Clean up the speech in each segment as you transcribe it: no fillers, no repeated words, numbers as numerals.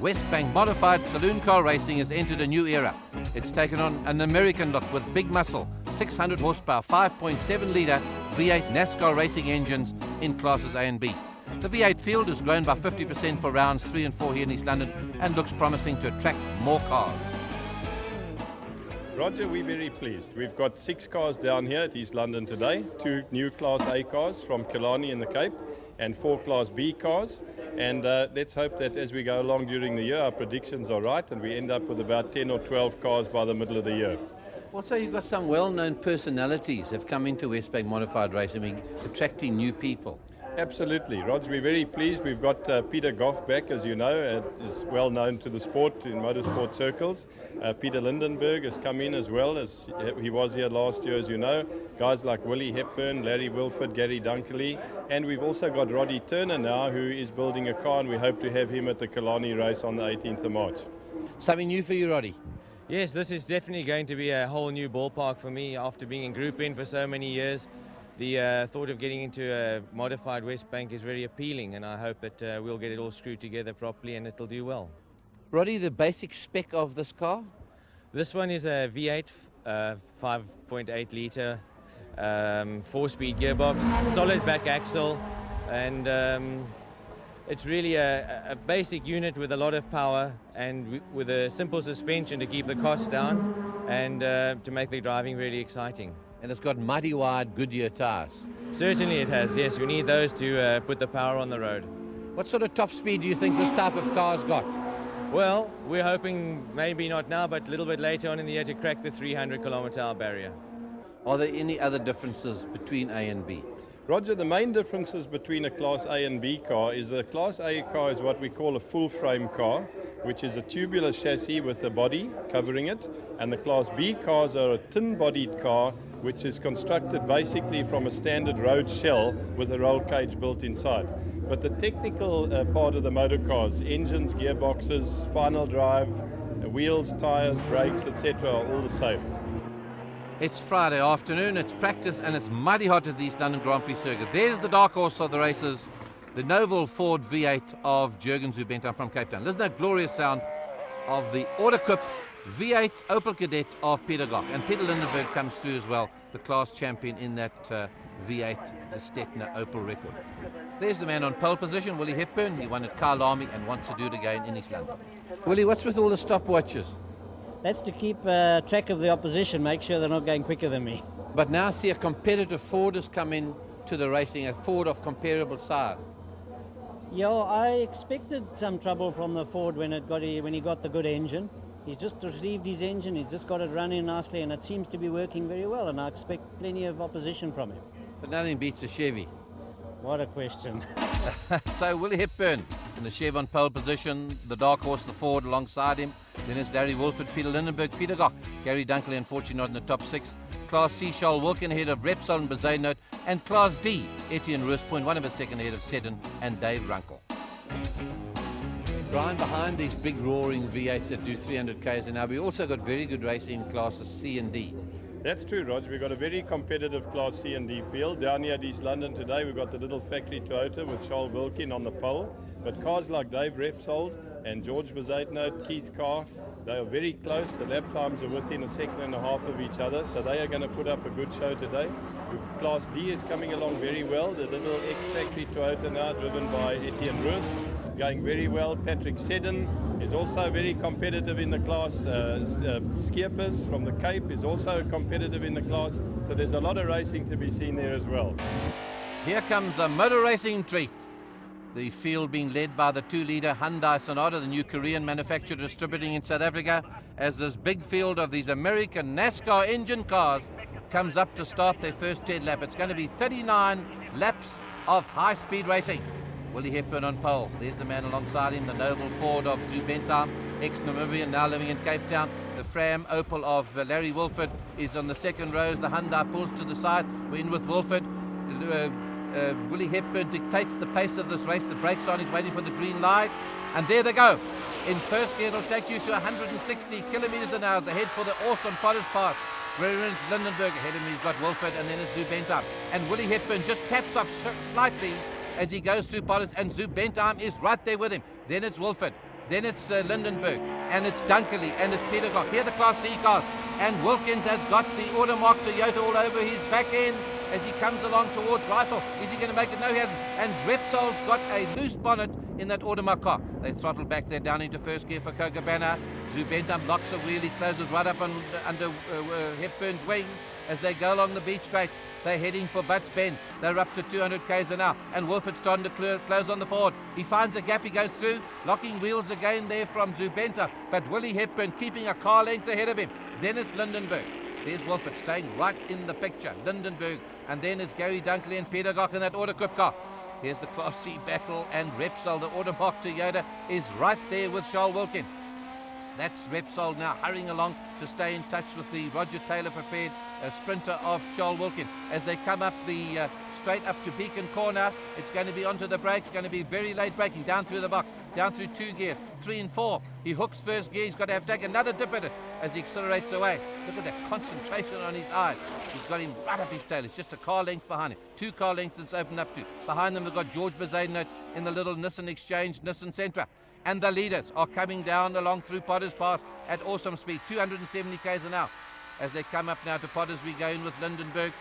Wesbank modified saloon car racing has entered a new era. It's taken on an American look with big muscle, 600 horsepower, 5.7 litre V8 NASCAR racing engines in classes A and B. The V8 field has grown by 50% for rounds 3 and 4 here in East London and looks promising to attract more cars. Roger, we're very pleased. We've got 6 cars down here at East London today, 2 new Class A cars from Killarney in the Cape and 4 Class B cars. And let's hope that as we go along during the year, our predictions are right and we end up with about 10 or 12 cars by the middle of the year. Also, you've got some well-known personalities have come into Wesbank modified racing, attracting new people. Absolutely, Roger, we're very pleased. We've got Peter Goff back, as you know, is well known to the sport in motorsport circles. Peter Lindenberg has come in as well, as he was here last year, as you know. Guys like Willie Hepburn, Larry Wilford, Gary Dunkley, and we've also got Roddy Turner now, who is building a car, and we hope to have him at the Killarney race on the 18th of March. Something new for you, Roddy? Yes, this is definitely going to be a whole new ballpark for me after being in Group N for so many years. The thought of getting into a modified Wesbank is very appealing, and I hope that we'll get it all screwed together properly and it'll do well. Roddy, the basic spec of this car? This one is a V8 5.8 litre 4-speed gearbox, solid back axle, and it's really a basic unit with a lot of power and with a simple suspension to keep the costs down and to make the driving really exciting. And it's got mighty wide Goodyear tyres. Certainly it has, yes. We need those to put the power on the road. What sort of top speed do you think this type of car's got? Well, we're hoping maybe not now, but a little bit later on in the year to crack the 300 km/h barrier. Are there any other differences between A and B? Roger, the main differences between a Class A and B car is a Class A car is what we call a full frame car, which is a tubular chassis with a body covering it, and the Class B cars are a tin-bodied car which is constructed basically from a standard road shell with a roll cage built inside. But the technical part of the motor cars, engines, gearboxes, final drive, wheels, tyres, brakes, etc. are all the same. It's Friday afternoon, it's practice, and it's mighty hot at the East London Grand Prix circuit. There's the dark horse of the races, the Noble Ford V8 of Jurgen Zubentam from Cape Town. Listen to that glorious sound of the auto-equipped V8 Opel Kadett of Peter Goff. And Peter Lindenberg comes through as well, the class champion in that V8 Stetner Opel record. There's the man on pole position, Willie Hepburn. He won at Kyle Army and wants to do it again in East London. Willie, what's with all the stopwatches? That's to keep track of the opposition, make sure they're not going quicker than me. But now see a competitive Ford has come in to the racing, a Ford of comparable size. Yeah, I expected some trouble from the Ford when he got the good engine. He's just received his engine, he's just got it running nicely, and it seems to be working very well, and I expect plenty of opposition from him. But nothing beats a Chevy. What a question. So Willie Hepburn in the Chevy on pole position, the dark horse, the Ford alongside him. Then it's Larry Wolford, Peter Lindenberg, Peter Goff, Gary Dunkley, unfortunately not in the top 6. Class C, Charles Wilkin ahead of Repsol and Bazanote, and Class D, Etienne Roospoint, one of a second ahead of Seddon and Dave Runkle. Brian, behind these big roaring V8s that do 300 k's an hour, we also got very good racing in classes C and D. That's true, Roger. We've got a very competitive Class C and D field. Down here at East London today, we've got the little factory Toyota with Charles Wilkin on the pole. But cars like Dave Repsold and George Bazanote, Keith Carr, they are very close. The lap times are within a second and a half of each other, so they are going to put up a good show today. Class D is coming along very well. The little ex-factory Toyota now, driven by Etienne Roos, is going very well. Patrick Seddon is also very competitive in the class. Skeepers from the Cape is also competitive in the class. So there's a lot of racing to be seen there as well. Here comes a motor racing treat. The field being led by the 2-litre Hyundai Sonata, the new Korean manufacturer distributing in South Africa, as this big field of these American NASCAR engine cars comes up to start their first 10 lap. It's going to be 39 laps of high-speed racing. Willie Hepburn on pole. There's the man alongside him, the Noble Ford of Zubentam, ex-Namibian, now living in Cape Town. The Fram Opel of Larry Wolford is on the second rows. The Hyundai pulls to the side. We're in with Wolford. Willie Hepburn dictates the pace of this race. The brakes on, he's waiting for the green light. And there they go. In first gear, it'll take you to 160 kilometers an hour. They head for the awesome Potters Pass. Where it's Lindenberg ahead of him, he's got Wolford, and then it's Zubentam. And Willie Hepburn just taps off slightly as he goes through Potters, and Zubentam is right there with him. Then it's Wolford. Then it's Lindenberg, and it's Dunkley, and it's Petercock. Here are the Class C cars. And Wilkins has got the Automark Toyota all over his back end as he comes along towards Rifle. Is he going to make it? No, he hasn't. And Repsol's got a loose bonnet in that Automark car. They throttle back there down into first gear for Kogabana. Zubentham locks a wheel. He closes right up under Hepburn's wing as they go along the beach straight. They're heading for Butts Bend. They're up to 200 k's an hour. And Wolford's starting to close on the forward. He finds a gap. He goes through. Locking wheels again there from Zubentham. But Willie Hepburn keeping a car length ahead of him. Then it's Lindenberg. There's Wolford staying right in the picture. Lindenberg. And then it's Gary Dunkley and Peter Gock in that Autocrypt car. Here's the Class C battle. And Repsol, the Automark Toyota, is right there with Charles Wilkins. That's Repsol now hurrying along to stay in touch with the Roger Taylor prepared sprinter of Charles Wilkins. As they come up the straight up to Beacon Corner, it's going to be onto the brakes, going to be very late braking, down through the box, down through 2 gears, 3 and 4. He hooks first gear, he's got to have to take another dip at it as he accelerates away. Look at that concentration on his eyes. He's got him right up his tail. It's just a car length behind him. 2 car lengths it's opened up to. Behind them we've got George Bezaidnote in the little Nissan Exchange, Nissan Sentra. And the leaders are coming down along through Potters Pass at awesome speed, 270 k's an hour. As they come up now to Potters, we go in with Lindenberg.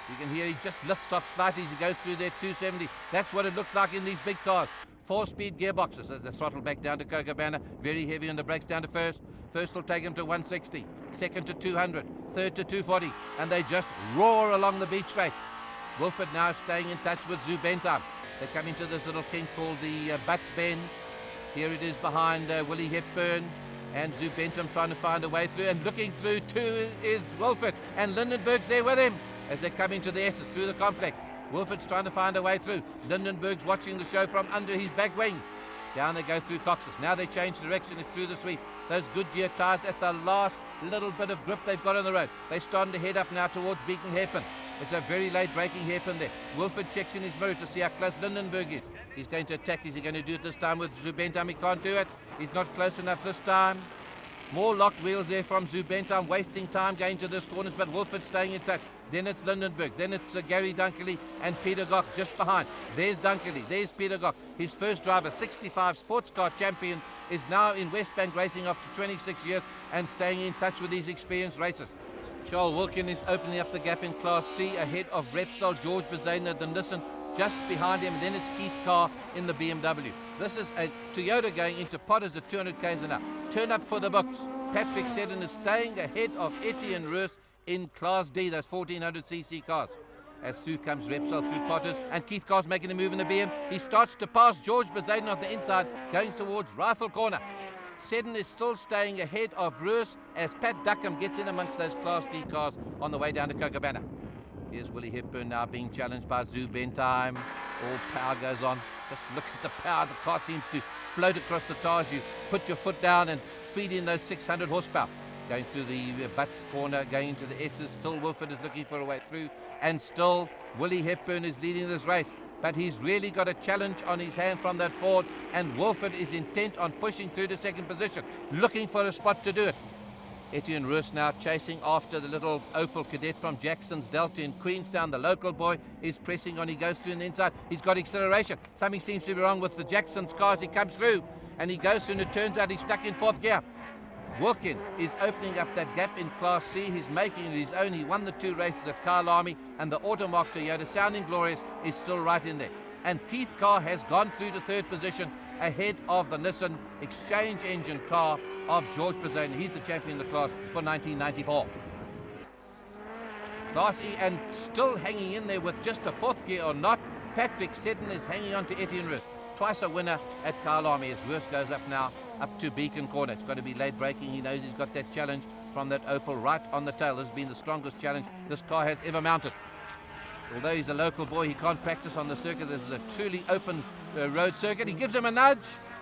You can hear he just lifts off slightly as he goes through there, 270. That's what it looks like in these big cars. 4-speed gearboxes. As they throttle back down to Kogabana, very heavy on the brakes down to first. First will take him to 160, second to 200, third to 240, and they just roar along the beach straight. Wilford now staying in touch with Zubentham. They're coming to this little kink called the Butts Bend. Here it is behind Willie Hepburn and Zubentham trying to find a way through, and looking through too is Wilford, and Lindenberg's there with him as they come into the S's through the complex. Wilford's trying to find a way through. Lindenberg's watching the show from under his back wing. Down they go through Cox's. Now they change direction. It's through the sweep. Those Goodyear tyres at the last little bit of grip they've got on the road. They're starting to head up now towards Beacon Hairpin. It's a very late braking hairpin there. Wilford checks in his mirror to see how close Lindenberg is. He's going to attack. Is he going to do it this time with Zubentham? He can't do it. He's not close enough this time. More locked wheels there from Zubentham, wasting time going to this corners, but Wilford staying in touch. Then it's Lindenberg. Then it's Gary Dunkley and Peter Gock just behind. There's Dunkley. There's Peter Gock. His first driver, 65 sports car champion, is now in Wesbank racing after 26 years and staying in touch with these experienced racers. Charles Wilkins is opening up the gap in Class C ahead of Repsol, George Bezaidnote, the Nissan just behind him, and then it's Keith Carr in the BMW. This is a Toyota going into Potters at 200 k's an hour. Turn up for the books. Patrick Seddon is staying ahead of Etienne Roos in Class D, those 1400cc cars. As through comes Repsol through Potters, and Keith Carr's making a move in the BM. He starts to pass George Bezaidnote on the inside, going towards Rifle Corner. Seddon is still staying ahead of Roos as Pat Duckham gets in amongst those Class D cars on the way down to Kogabana. Here's Willie Hepburn now being challenged by Zubentham. All power goes on. Just look at the power. The car seems to float across the tires. You put your foot down and feed in those 600 horsepower. Going through the Butts corner, going into the S's. Still Wilford is looking for a way through. And still Willie Hepburn is leading this race. But he's really got a challenge on his hand from that Ford. And Wilford is intent on pushing through to second position, looking for a spot to do it. Etienne Roos now chasing after the little Opel Cadet from Jackson's Delta in Queenstown. The local boy is pressing on. He goes through on the inside. He's got acceleration. Something seems to be wrong with the Jackson's cars. He comes through and he goes through, and it turns out he's stuck in 4th gear. Wilkins is opening up that gap in Class C. He's making it his own. He won the 2 races at Kyle Army, and the Automark Toyota, sounding glorious, is still right in there. And Keith Carr has gone through to 3rd position ahead of the Nissan Exchange engine car of George Bezaidnote. He's the champion of the class for 1994. Class E, and still hanging in there with just a 4th gear or not, Patrick Seddon is hanging on to Etienne Roos. Twice a winner at Kyle Army as Roos goes up now, up to Beacon Corner. It's got to be late braking. He knows he's got that challenge from that Opel right on the tail. This has been the strongest challenge this car has ever mounted. Although he's a local boy, he can't practice on the circuit. This is a truly open road circuit. He gives him a nudge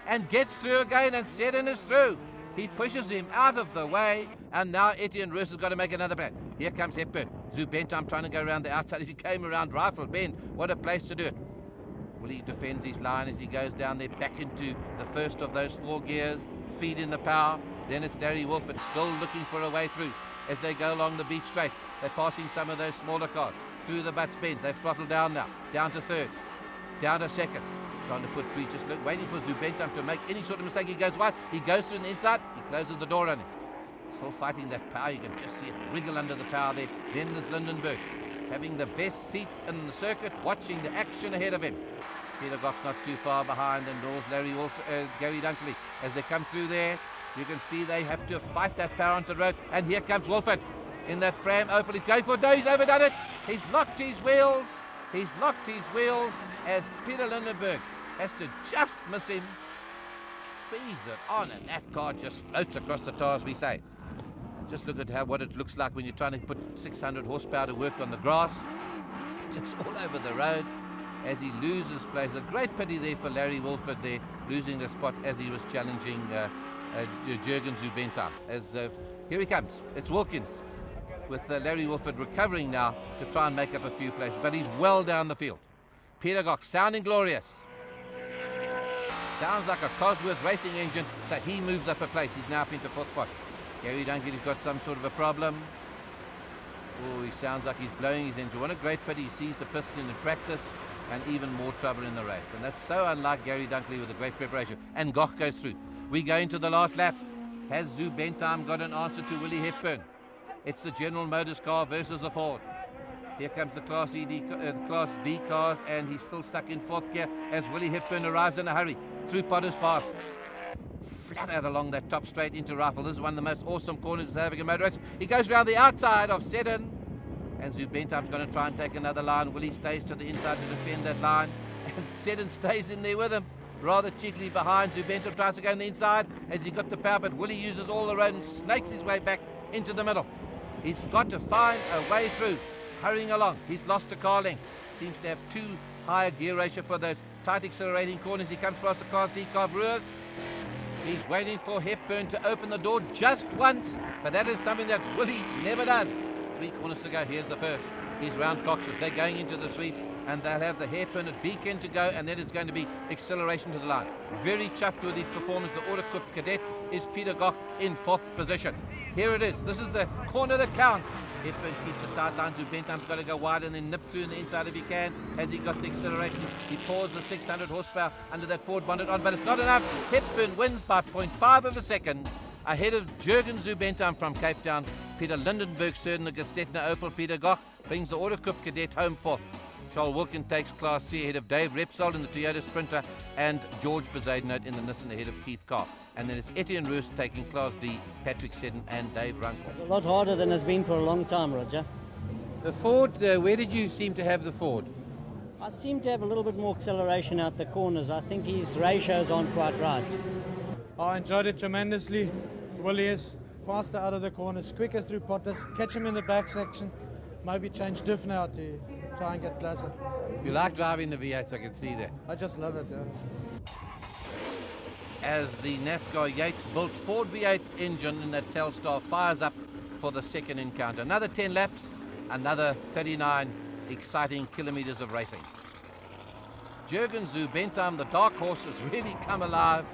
and gets through again, and Seddon is through. He pushes him out of the way, and now Etienne Roos has got to make another plan. Here comes Hepburn. Zubentham trying to go around the outside as he came around Rifle Bend. What a place to do it. Well, he defends his line as he goes down there back into the first of those 4 gears, feed in the power. Then it's Larry Wolford still looking for a way through as they go along the beach straight. They're passing some of those smaller cars through the Butts Bend. They've throttled down now, down to 3rd, down to 2nd. Trying to put through, just waiting for Zubentam to make any sort of mistake. He goes wide, he goes through the inside, he closes the door on him. Still fighting that power, you can just see it wriggle under the power there. Then there's Lindenberg, having the best seat in the circuit, watching the action ahead of him. Peter Goch's not too far behind, and doors Gary Dunkley. As they come through there, you can see they have to fight that power onto the road. And here comes Wolfert in that Fram Opel. He's going for no, he's overdone it. He's locked his wheels. He's locked his wheels as Peter Lindenberg has to just miss him. Feeds it on, and that car just floats across the tar, as we say. Just look at what it looks like when you're trying to put 600 horsepower to work on the grass. Just all over the road as he loses place. A great pity there for Larry Wolfert there, losing the spot as he was challenging Jürgen Zubentam. Here he comes. It's Wilkins with Larry Wolfert recovering now to try and make up a few places, but he's well down the field. Peter Goch sounding glorious. Sounds like a Cosworth racing engine, so he moves up a place. He's now up into fourth spot. Gary Dunkley's got some sort of a problem. Oh, he sounds like he's blowing his engine. What a great pity. He sees the piston in practice and even more trouble in the race. And that's so unlike Gary Dunkley with a great preparation. And Goch goes through. We go into the last lap. Has Zubentam got an answer to Willie Hepburn? It's the General Motors car versus the Ford. Here comes the Class D cars, and he's still stuck in fourth gear as Willie Hepburn arrives in a hurry through Potter's Pass. Flat out along that top straight into Rifle. This is one of the most awesome corners of South African motor race. He goes around the outside of Seddon, and Zubentam's going to try and take another line. Willie stays to the inside to defend that line, and Seddon stays in there with him, rather cheekily behind. Zubentam tries to go on the inside as he got the power, but Willie uses all the road and snakes his way back into the middle. He's got to find a way through, hurrying along. He's lost a car length. Seems to have too high a gear ratio for those tight accelerating corners. He comes past the Class D car Brewers. He's waiting for Hepburn to open the door just once, but that is something that Willie never does. 3 corners to go. Here's the first. He's round Cox's. They're going into the sweep, and they'll have the hairpin at Beacon to go, and then it's going to be acceleration to the line. Very chuffed with his performance. The Auto Coupe Cadet is Peter Goch in 4th position. Here it is. This is the corner that counts. Hepburn keeps the tight line. Zubentam's got to go wide and then nip through in the inside if he can. As he got the acceleration, he pours the 600 horsepower under that Ford bonnet on, but it's not enough. Hepburn wins by 0.5 of a second ahead of Jürgen Zubentam from Cape Town. Peter Lindenberg third in the Gestetner Opel. Peter Goch brings the Auto Coupe Cadet home 4th. Charles Wilkin takes Class C ahead of Dave Repsol in the Toyota Sprinter, and George Bezuidenhout in the Nissan ahead of Keith Carr. And then it's Etienne Roos taking Class D, Patrick Seddon and Dave Runkle. It's a lot harder than it's been for a long time, Roger. The Ford, where did you seem to have the Ford? I seem to have a little bit more acceleration out the corners. I think his ratios aren't quite right. I enjoyed it tremendously. Willie is faster out of the corners, quicker through Potters, catch him in the back section, maybe change diff now to try and get closer. You like driving the V8s, I can see that. I just love it, yeah. As the NASCAR Yates-built Ford V8 engine in that Telstar fires up for the second encounter. Another 10 laps, another 39 exciting kilometers of racing. Jürgen Zubentam, the dark horse, has really come alive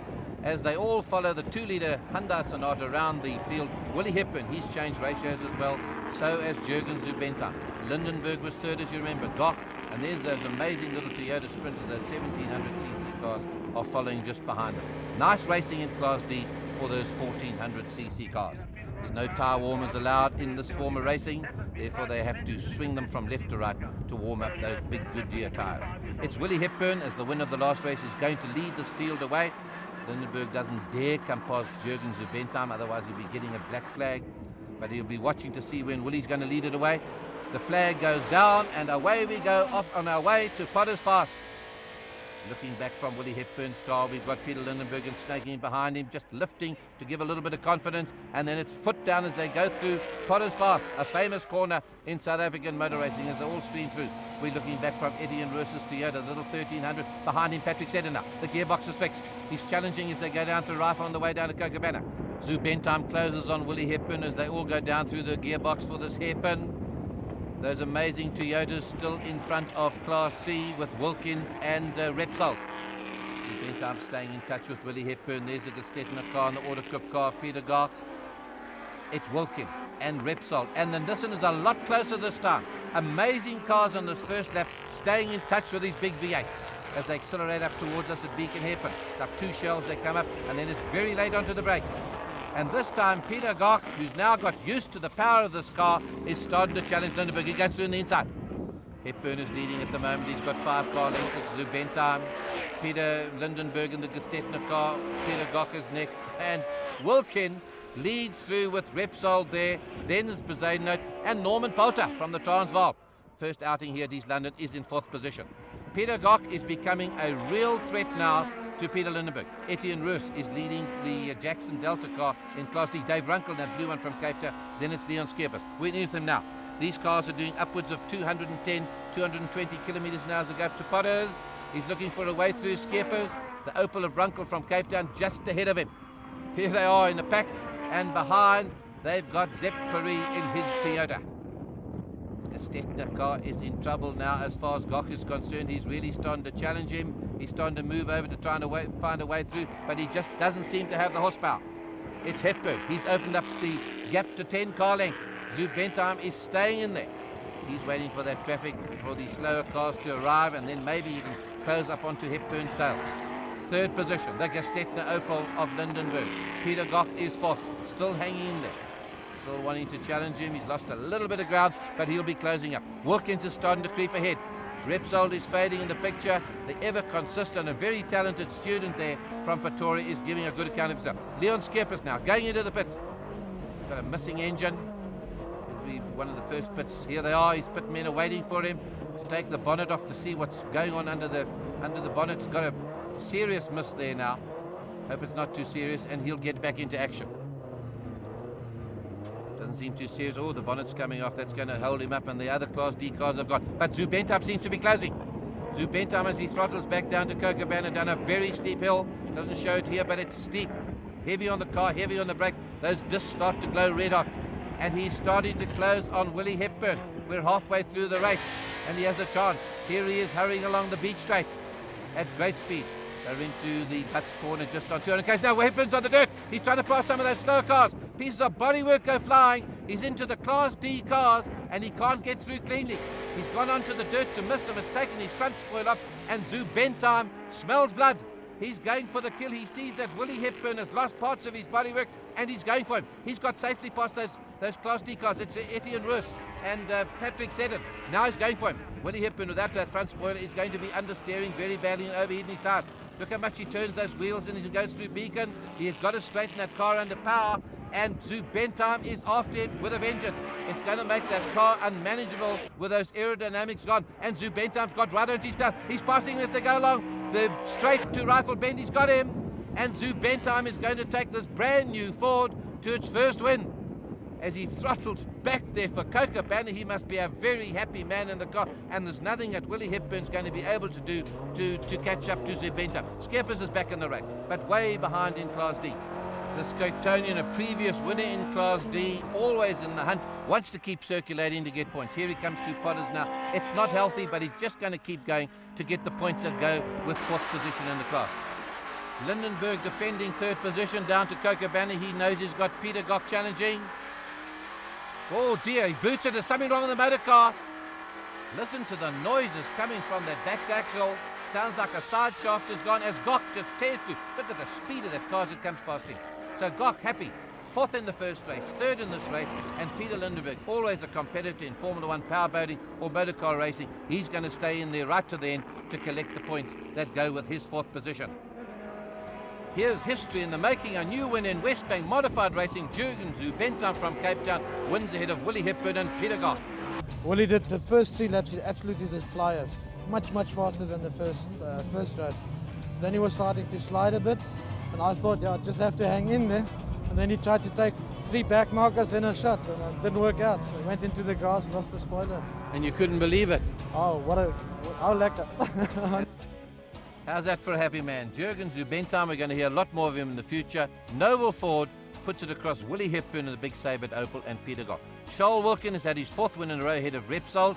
as they all follow the 2-litre Hyundai Sonata around the field. Willie Hepburn, he's changed ratios as well, so has Jürgen Zubentam. Lindenberg was third, as you remember. Goch, and there's those amazing little Toyota Sprinters, those 1700cc cars are following just behind them. Nice racing in Class D for those 1400cc cars. There's no tyre warmers allowed in this form of racing, therefore they have to swing them from left to right to warm up those big Goodyear tyres. It's Willie Hepburn, as the winner of the last race, is going to lead this field away. Lindenberg doesn't dare come past Jürgen Zubentam, otherwise he'll be getting a black flag, but he'll be watching to see when Willie's going to lead it away. The flag goes down, and away we go, off on our way to Potter's Pass. Looking back from Willie Hepburn's car, we've got Peter Lindenberg and snaking behind him, just lifting to give a little bit of confidence, and then it's foot down as they go through Potter's Pass, a famous corner in South African motor racing as they all stream through. We're looking back from Etienne Roos's Toyota, the little 1300, behind him Patrick Seddon. The gearbox is fixed. He's challenging as they go down to Rifle on the way down to Cochabana. Zubentam closes on Willie Hepburn as they all go down through the gearbox for this hairpin. Those amazing Toyotas still in front of Class C with Wilkins and Repsol. Zubentam staying in touch with Willie Hepburn. There's the Gestetner car and the Auto Coupe car, Peter Goch. It's Wilkins and Repsol. And the Nissan is a lot closer this time. Amazing cars on this first lap, staying in touch with these big V8s. as they accelerate up towards us at Beacon Hairpin. Up 2 shells they come up, and then it's very late onto the brakes. And this time Peter Gok, who's now got used to the power of this car, is starting to challenge Lindenberg. He goes through on the inside. Hepburn is leading at the moment. He's got 5 car lengths. It's Zubentheim, Peter Lindenberg in the Gestetner car. Peter Gok is next. And Wilkin leads through with Repsol there. Then is Bezuidenhout and Norman Poulter from the Transvaal. First outing here at East London is in 4th position. Peter Gok is becoming a real threat now to Peter Lindenberg. Etienne Roos is leading the Jackson Delta car in Class D. Dave Runkel, that blue one from Cape Town. Then it's Leon Skeppers. We're into them now. These cars are doing upwards of 210, 220 kilometers an hour as they go up to Potters. He's looking for a way through Skeppers. The Opel of Runkel from Cape Town just ahead of him. Here they are in the pack, and behind they've got Zepp Prix in his Toyota. The Gestetner car is in trouble now as far as Gok is concerned. He's really starting to challenge him. He's starting to move over to try and find a way through, but he just doesn't seem to have the horsepower. It's Hepburn. He's opened up the gap to 10 car lengths. Zubentheim is staying in there. He's waiting for that traffic for the slower cars to arrive, and then maybe he can close up onto Hepburn's tail. 3rd position, the Gestetner Opel of Lindenberg. Peter Gok is 4th, still hanging in there. Still wanting to challenge him. He's lost a little bit of ground, but he'll be closing up. Wilkins is starting to creep ahead. Repsol is fading in the picture. The ever consistent and very talented student there from Pretoria is giving a good account of himself. Leon Skeppers now going into the pits. He's got a missing engine. Be one of the first pits. Here they are. His pit men are waiting for him to take the bonnet off to see what's going on under the bonnet. It's got a serious miss there now. Hope it's not too serious, and he'll get back into action. Doesn't seem too serious. Oh, the bonnet's coming off. That's going to hold him up, and the other Class D cars have got. But Zubentheim seems to be closing. Zubentheim, as he throttles back down to Kokobana, down a very steep hill. Doesn't show it here, but it's steep. Heavy on the car, heavy on the brake. Those discs start to glow red hot. And he's starting to close on Willie Hepburn. We're halfway through the race, and he has a chance. Here he is hurrying along the beach straight at great speed. They're into the Butts corner just on 200 k's. Now Hepburn's on the dirt. He's trying to pass some of those slow cars. Pieces of bodywork go flying. He's into the Class D cars, and he can't get through cleanly. He's gone onto the dirt to miss them. It's taken his front spoil off, and Zubentheim smells blood. He's going for the kill. He sees that Willie Hepburn has lost parts of his bodywork, and he's going for him. He's got safely past those Class D cars. It's Etienne Roos and Patrick Seddon. Now he's going for him. Willie Hepburn, without that front spoiler, is going to be understeering very badly and overheating his tires. Look how much he turns those wheels and he goes through Beacon. He has got to straighten that car under power, and Zubentheim is after him with a vengeance. It's going to make that car unmanageable with those aerodynamics gone, and Zubentheim's got right onto his tail. He's passing as they go along. The straight to Rifle Bend, he's got him, and Zubentheim is going to take this brand new Ford to its first win. As he throttles back there for Kokobana, he must be a very happy man in the car, and there's nothing that Willie Hepburn's going to be able to do to catch up to Zubentheim. Skeppers is back in the race, but way behind in Class D. The Scotonian, a previous winner in Class D, always in the hunt, wants to keep circulating to get points. Here he comes through Potters now. It's not healthy, but he's just going to keep going to get the points that go with 4th position in the class. Lindenberg defending 3rd position down to Kokobana. He knows he's got Peter Gok challenging. Oh dear, he boots it. There's something wrong with the motor car. Listen to the noises coming from that back axle. Sounds like a side shaft has gone as Gok just tears through. Look at the speed of that car as it comes past him. So Gok happy. 4th in the first race, 3rd in this race, and Peter Lindenberg, always a competitor in Formula 1 powerboating or motor car racing. He's going to stay in there right to the end to collect the points that go with his 4th position. Here's history in the making. A new win in Wesbank modified racing. Jürgen Zubentheim from Cape Town wins ahead of Willie Hepburn and Peter Gok. Willie did the first 3 laps, he absolutely did flyers. Much faster than the first race. Then he was starting to slide a bit, and I thought, yeah, I just have to hang in there. And then he tried to take 3 back markers in a shot, and it didn't work out. So he went into the grass, lost the spoiler. And you couldn't believe it. Oh, how lekker. How's that for a happy man? Jürgen Zubentheim, we're going to hear a lot more of him in the future. Noble Ford puts it across Willie Hepburn and the big Sabre Opel and Peter Gok. Charles Wilkin has had his 4th win in a row ahead of Repsol.